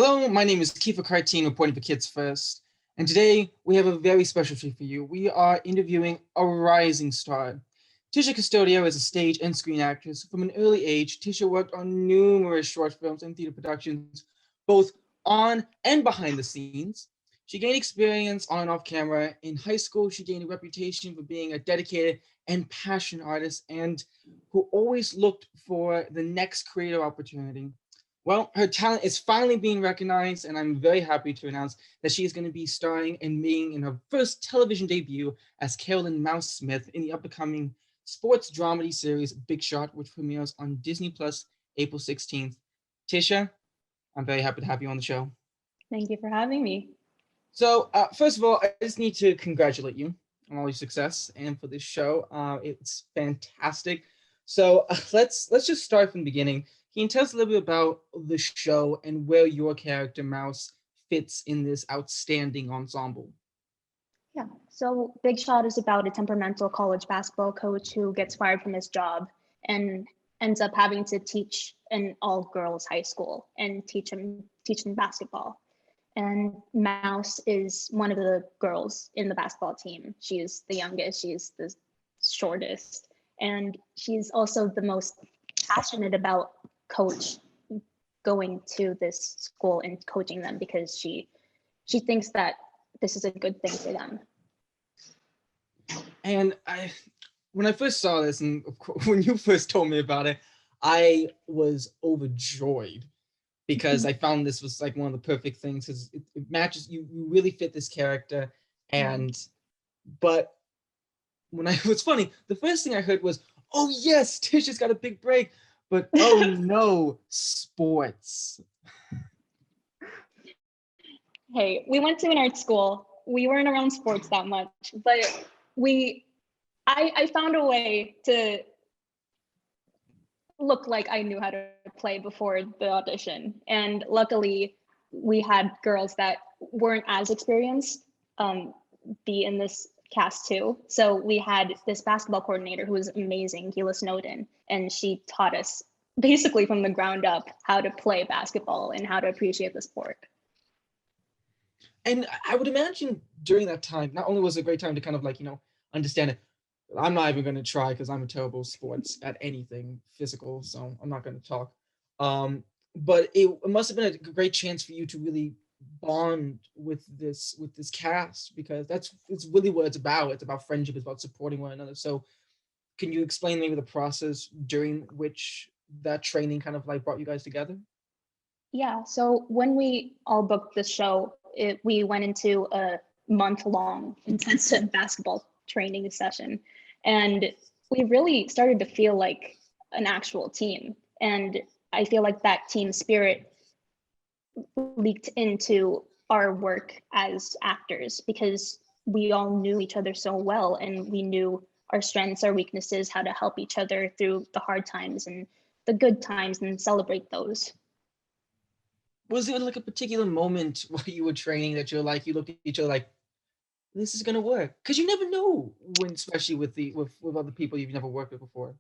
Hello, my name is Keefer C, reporting for Kids First, and today we have a very special treat for you. We are interviewing a rising star. Tisha Custodio is a stage and screen actress. From an early age, Tisha worked on numerous short films and theater productions, both on and behind the scenes. She gained experience on and off camera. In high school, she gained a reputation for being a dedicated and passionate artist and who always looked for the next creative opportunity. Well, her talent is finally being recognized, and I'm very happy to announce that she is going to be starring and being in her first television debut as Carolyn Mouse Smith in the upcoming sports dramedy series Big Shot, which premieres on Disney Plus April 16th. Tisha, I'm very happy to have you on the show. Thank you for having me. So, first of all, I just need to congratulate you on all your success and for this show. It's fantastic. So let's just start from the beginning. Can you tell us a little bit about the show and where your character Mouse fits in this outstanding ensemble? Yeah, so Big Shot is about a temperamental college basketball coach who gets fired from his job and ends up having to teach an all-girls high school and teach them basketball. And Mouse is one of the girls in the basketball team. She is the youngest, she's the shortest, and she's also the most passionate about coach going to this school and coaching them because she thinks that this is a good thing for them. And when I first saw this, and of course, when you first told me about it, I was overjoyed because I found this was like one of the perfect things because it matches you really fit this character. And but when it was funny, the first thing I heard was, oh yes, Tisha's got a big break. But oh no, sports. Hey, we went to an art school. We weren't around sports that much, but I found a way to look like I knew how to play before the audition. And luckily, we had girls that weren't as experienced be in this cast too. So we had this basketball coordinator who was amazing, Gila Snowden, and she taught us basically from the ground up how to play basketball and how to appreciate the sport. And I would imagine during that time, not only was it a great time to kind of like, understand it. I'm not even going to try because I'm a terrible sports at anything physical, so I'm not going to talk. But it must have been a great chance for you to really bond with this cast because it's really what it's about. It's about friendship. It's about supporting one another. So, can you explain maybe the process during which that training kind of like brought you guys together? Yeah. So when we all booked this show, we went into a month-long intensive basketball training session, and we really started to feel like an actual team. And I feel like that team spirit leaked into our work as actors because we all knew each other so well and we knew our strengths, our weaknesses, how to help each other through the hard times and the good times and celebrate those. Was there like a particular moment while you were training that you looked at each other like, this is gonna work? Because you never know when, especially with other people you've never worked with before.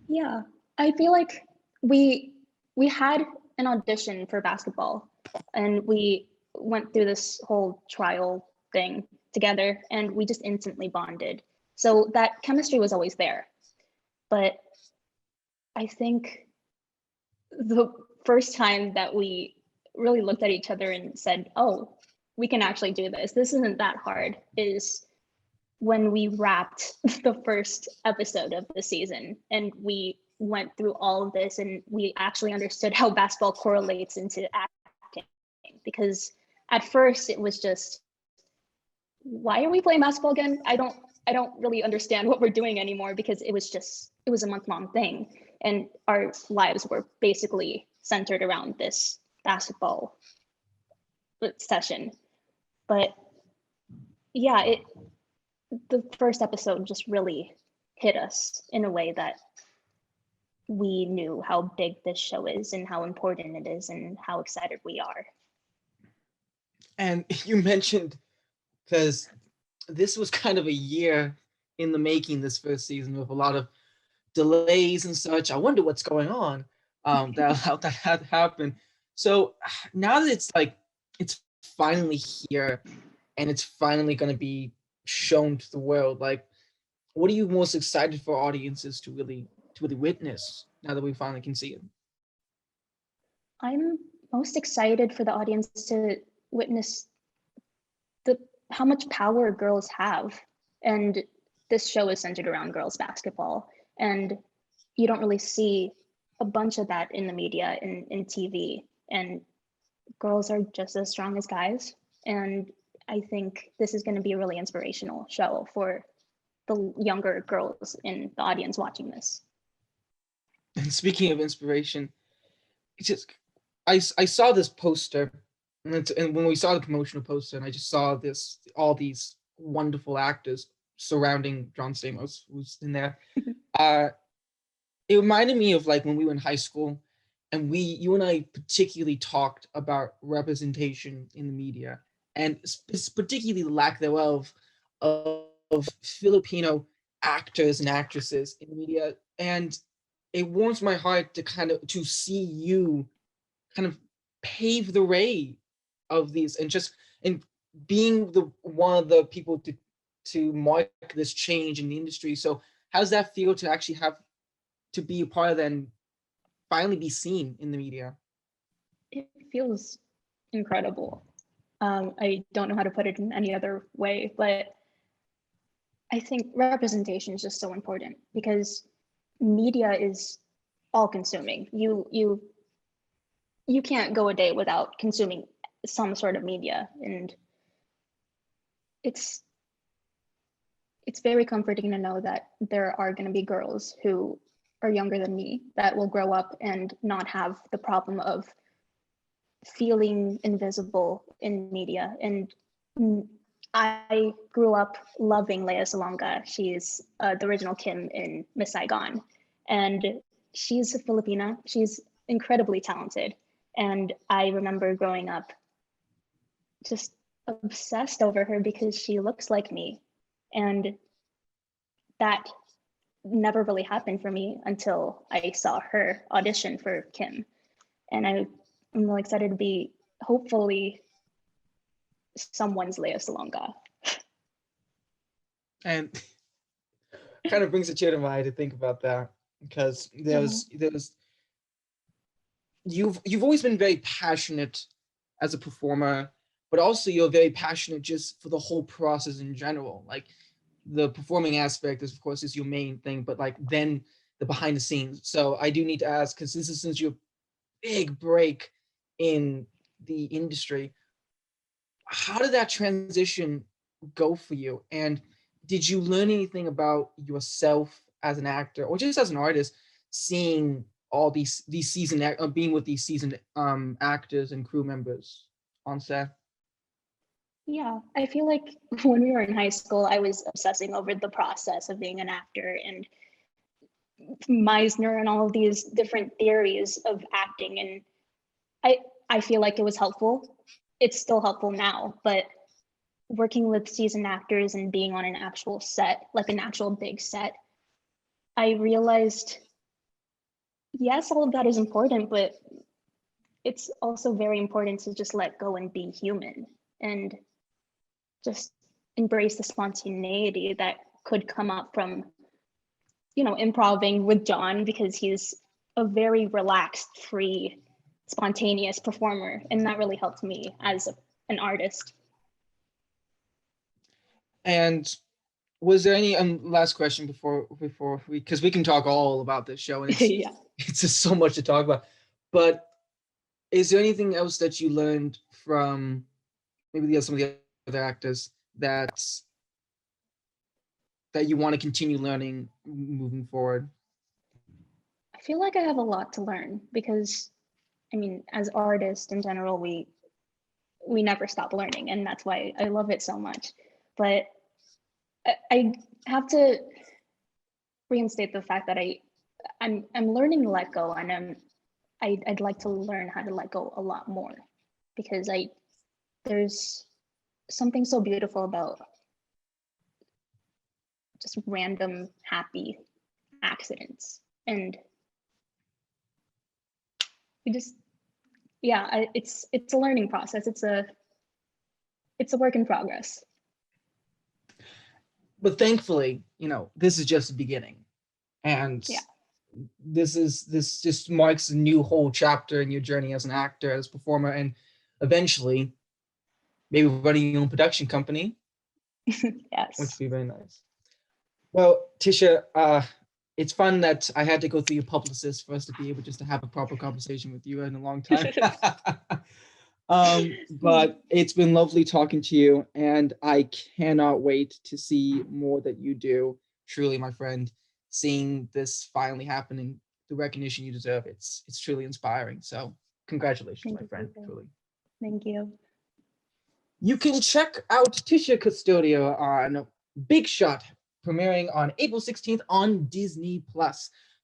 Yeah, I feel like we had an audition for basketball and we went through this whole trial thing together and we just instantly bonded. So that chemistry was always there. But I think the first time that we really looked at each other and said, oh, we can actually do this. This isn't that hard, is when we wrapped the first episode of the season and we went through all of this and we actually understood how basketball correlates into acting. Because at first it was just, why are we playing basketball again? I don't really understand what we're doing anymore because it was a month-long thing. And our lives were basically centered around this basketball session. But yeah, the first episode just really hit us in a way that we knew how big this show is and how important it is and how excited we are. And you mentioned, because this was kind of a year in the making, this first season, with a lot of delays and such. I wonder what's going on that had happened. So now that it's finally here and it's finally going to be shown to the world, like, what are you most excited for audiences to really witness now that we finally can see it? I'm most excited for the audience to witness the how much power girls have. And this show is centered around girls basketball. And you don't really see a bunch of that in the media, in TV. And girls are just as strong as guys. And I think this is going to be a really inspirational show for the younger girls in the audience watching this. And speaking of inspiration, it's just I saw this poster, and when we saw the promotional poster, and I just saw all these wonderful actors surrounding John Stamos, who's in there. Uh, it reminded me of like when we were in high school, and you and I particularly talked about representation in the media, and particularly the lack thereof of Filipino actors and actresses in the media. And it warms my heart to see you kind of pave the way of these, and being the one of the people to mark this change in the industry. So how does that feel to actually have to be a part of that and finally be seen in the media? It feels incredible. I don't know how to put it in any other way, but I think representation is just so important because media is all consuming. You can't go a day without consuming some sort of media, and it's very comforting to know that there are going to be girls who are younger than me that will grow up and not have the problem of feeling invisible in media. And I grew up loving Lea Salonga. She's the original Kim in Miss Saigon, and she's a Filipina. She's incredibly talented. And I remember growing up just obsessed over her because she looks like me. And that never really happened for me until I saw her audition for Kim. And I'm really excited to be hopefully someone's Lea Salonga. And kind of brings a tear to my eye to think about that, because there's you've always been very passionate as a performer, but also you're very passionate just for the whole process in general. Like the performing aspect is, of course, is your main thing, but like then the behind the scenes. So I do need to ask, because this is since your big break in the industry, how did that transition go for you? And did you learn anything about yourself as an actor or just as an artist, seeing all these being with these seasoned actors and crew members on set? Yeah, I feel like when we were in high school, I was obsessing over the process of being an actor and Meisner and all of these different theories of acting. And I feel like it was helpful. It's still helpful now, but working with seasoned actors and being on an actual set, like an actual big set, I realized, yes, all of that is important, but it's also very important to just let go and be human and just embrace the spontaneity that could come up from, improving with John, because he's a very relaxed, free, spontaneous performer. And that really helped me as an artist. And was there any last question before we, because we can talk all about this show and it's Yeah. it's just so much to talk about, but is there anything else that you learned from maybe some of the other actors that you want to continue learning moving forward? I feel like I have a lot to learn because, I mean, as artists in general, we never stop learning, and that's why I love it so much. But I have to reinstate the fact that I'm learning to let go, and I'd like to learn how to let go a lot more, because there's something so beautiful about just random happy accidents, and we just yeah, it's a learning process. It's a work in progress. But thankfully, this is just the beginning. And Yeah. this just marks a new whole chapter in your journey as an actor, as a performer, and eventually maybe running your own production company, which Yes. would be very nice. Well, Tisha, it's fun that I had to go through your publicist for us to be able just to have a proper conversation with you in a long time. But it's been lovely talking to you, and I cannot wait to see more that you do. Truly, my friend, seeing this finally happening, the recognition you deserve, it's truly inspiring. So congratulations, my friend, truly. Thank you. You can check out Tisha Custodio on Big Shot, premiering on April 16th on Disney+.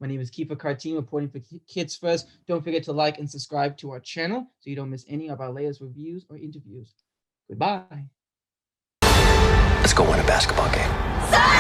My name is Keefer C, reporting for Kids First. Don't forget to like and subscribe to our channel so you don't miss any of our latest reviews or interviews. Goodbye. Let's go win a basketball game.